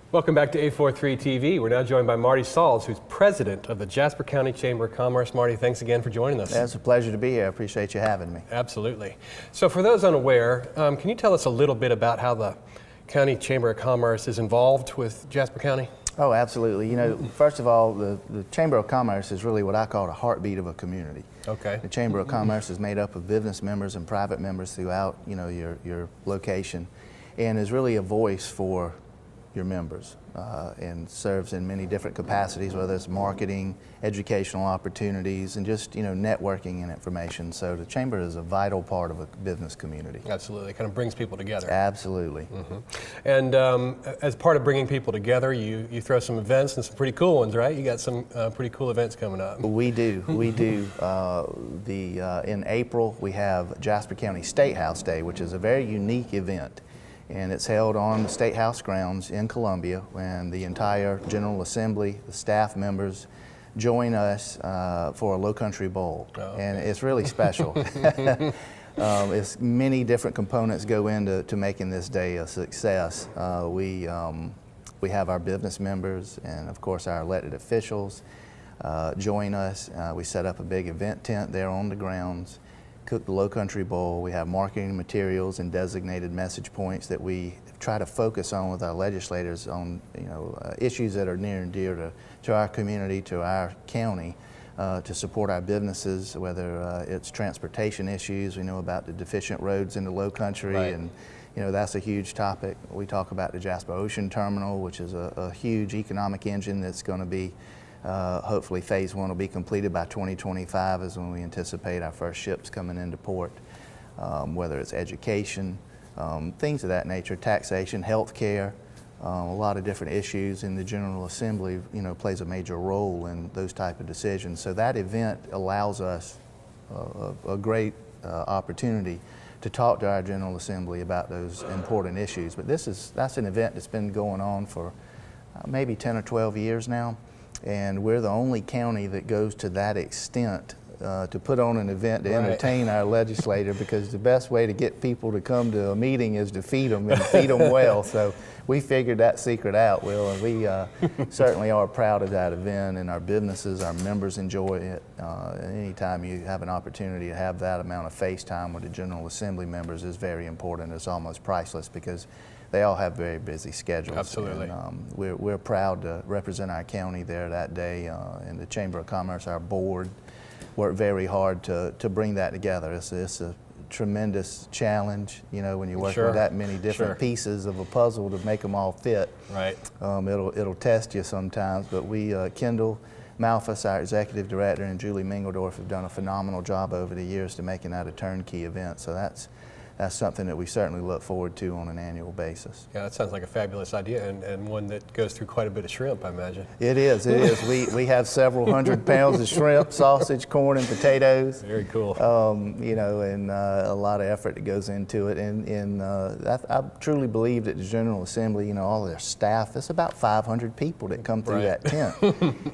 Welcome back to WHHI-TV. We're now joined by Marty Sauls, who's president of the Jasper County Chamber of Commerce. Marty, thanks again for joining us. It's a pleasure to be here. I appreciate you having me. Absolutely. So for those unaware, can you tell us a little bit about how the County Chamber of Commerce is involved with Jasper County? Oh, absolutely. You know, first of all, the Chamber of Commerce is really what I call the heartbeat of a community. Okay. The Chamber of Commerce is made up of business members and private members throughout, your location, and is really a voice for your members, and serves in many different capacities, whether it's marketing, educational opportunities, and just networking and information. So the Chamber is a vital part of a business community. Absolutely, it kind of brings people together. Absolutely. Mm-hmm. And as part of bringing people together, you throw some events and some pretty cool ones, right? You got some pretty cool events coming up. We do. We do. In April, we have Jasper County State House Day, which is a very unique event. And it's held on the State House grounds in Columbia, and the entire General Assembly, the staff members, join us for a Low Country Bowl. Oh, okay. And it's really special. It's many different components go into making this day a success. We have our business members and, of course, our elected officials join us. We set up a big event tent there on the grounds, cook the Low Country Bowl. We have marketing materials and designated message points that we try to focus on with our legislators on issues that are near and dear to our community, to our county, to support our businesses, whether it's transportation issues. We know about the deficient roads in the Low Country, right. And that's a huge topic. We talk about the Jasper Ocean Terminal, which is a huge economic engine that's going to be hopefully phase 1 will be completed by 2025 is when we anticipate our first ships coming into port, whether it's education, things of that nature, taxation, health care, a lot of different issues, and the General Assembly plays a major role in those type of decisions. So that event allows us a great opportunity to talk to our General Assembly about those important issues. But that's an event that's been going on for maybe 10 or 12 years now. And we're the only county that goes to that extent to put on an event to entertain our legislator, because the best way to get people to come to a meeting is to feed them and feed them well. So we figured that secret out, Will, and we certainly are proud of that event, and our businesses, our members enjoy it. Anytime you have an opportunity to have that amount of face time with the General Assembly members is very important. It's almost priceless because they all have very busy schedules. Absolutely. And, we're proud to represent our county there that day, and the Chamber of Commerce, our board, worked very hard to bring that together. It's a tremendous challenge, when you're working with that many different pieces of a puzzle to make them all fit. Right. It'll test you sometimes, but Kendall Malphus, our executive director, and Julie Mingledorf have done a phenomenal job over the years to making that a turnkey event. So that's something that we certainly look forward to on an annual basis. Yeah, that sounds like a fabulous idea, and one that goes through quite a bit of shrimp, I imagine. It is. We have several hundred pounds of shrimp, sausage, corn, and potatoes. Very cool. And a lot of effort that goes into it. And I truly believe that the General Assembly, all of their staff, it's about 500 people that come through that tent.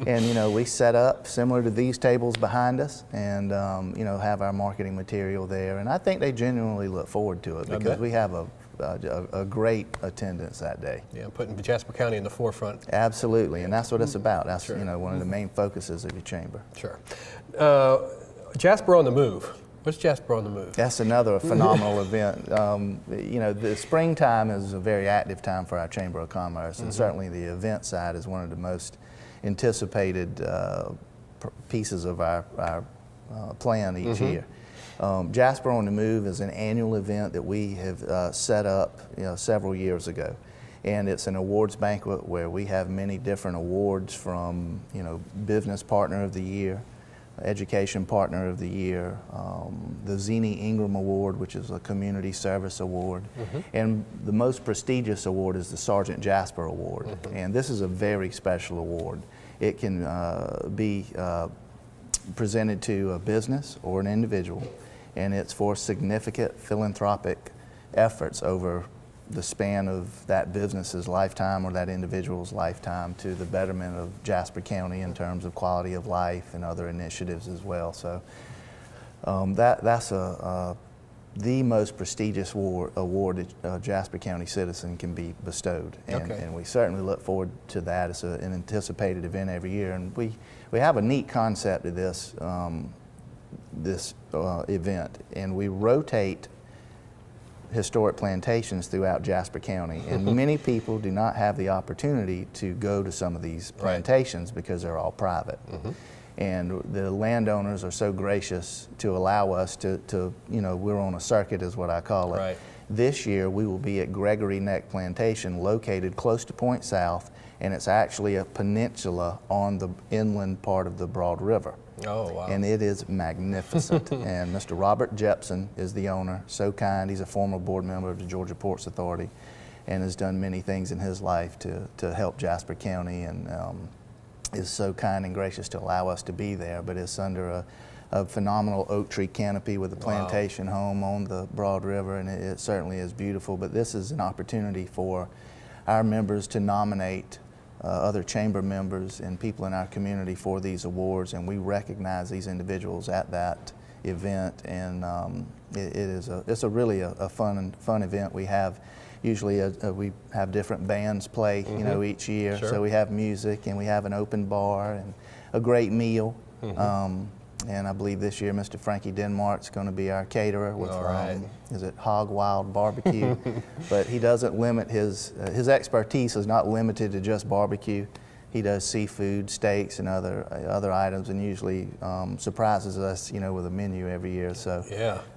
And we set up similar to these tables behind us, and have our marketing material there. And I think they genuinely look forward to it because we have a great attendance that day. Yeah, putting Jasper County in the forefront. Absolutely, and that's what it's about. That's one of the main focuses of your chamber. Sure. Jasper on the Move. What's Jasper on the Move? That's another phenomenal event. The springtime is a very active time for our Chamber of Commerce, and certainly the event side is one of the most anticipated pieces of our plan each year. Jasper on the Move is an annual event that we have set up several years ago, and it's an awards banquet where we have many different awards from Business Partner of the Year, Education Partner of the Year, the Zini Ingram Award, which is a community service award, and the most prestigious award is the Sergeant Jasper Award, and this is a very special award. It can be presented to a business or an individual, and it's for significant philanthropic efforts over the span of that business's lifetime or that individual's lifetime to the betterment of Jasper County in terms of quality of life and other initiatives as well. So that's a the most prestigious award a Jasper County citizen can be bestowed. And we certainly look forward to that. It's an anticipated event every year. And we have a neat concept of this, event. And we rotate historic plantations throughout Jasper County. And many people do not have the opportunity to go to some of these plantations because they're all private. And the landowners are so gracious to allow us to we're on a circuit is what I call it. This year we will be at Gregory Neck Plantation, located close to Point South, and it's actually a peninsula on the inland part of the Broad River. Oh, wow. And it is magnificent. And Mr. Robert Jepson is the owner, so kind. He's a former board member of the Georgia Ports Authority and has done many things in his life to help Jasper County, and is so kind and gracious to allow us to be there. But it's under a phenomenal oak tree canopy with a plantation home on the Broad River, and it certainly is beautiful. But this is an opportunity for our members to nominate other chamber members and people in our community for these awards, and we recognize these individuals at that event. And it's really a fun event. We have usually we have different bands play, each year. So we have music, and we have an open bar and a great meal. And I believe this year Mr. Frankie Denmark's going to be our caterer with, is it Hog Wild Barbecue? But he doesn't limit his expertise is not limited to just barbecue. He does seafood, steaks, and other items, and usually surprises us, with a menu every year. So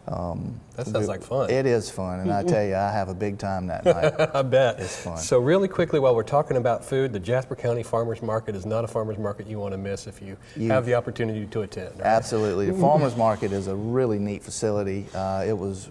that sounds like fun. It is fun, and I tell you, I have a big time that night. I bet. It's fun. So really quickly, while we're talking about food, the Jasper County Farmers Market is not a farmers market you want to miss if you have the opportunity to attend. Right? Absolutely. The Farmers Market is a really neat facility. It was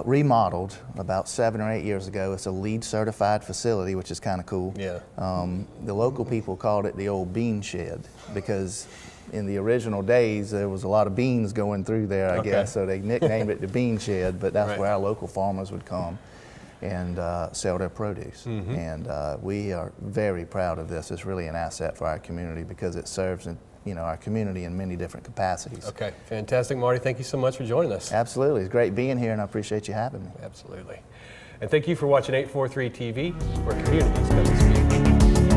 remodeled about 7 or 8 years ago. It's a LEED certified facility, which is kind of cool. The local people called it the old bean shed because in the original days there was a lot of beans going through there, I guess, so they nicknamed it the bean shed. But that's where our local farmers would come and sell their produce. And we are very proud of this. It's really an asset for our community because it serves our community in many different capacities. Okay, fantastic, Marty. Thank you so much for joining us. Absolutely. It's great being here, and I appreciate you having me. Absolutely. And thank you for watching 843 TV, where communities come to speak.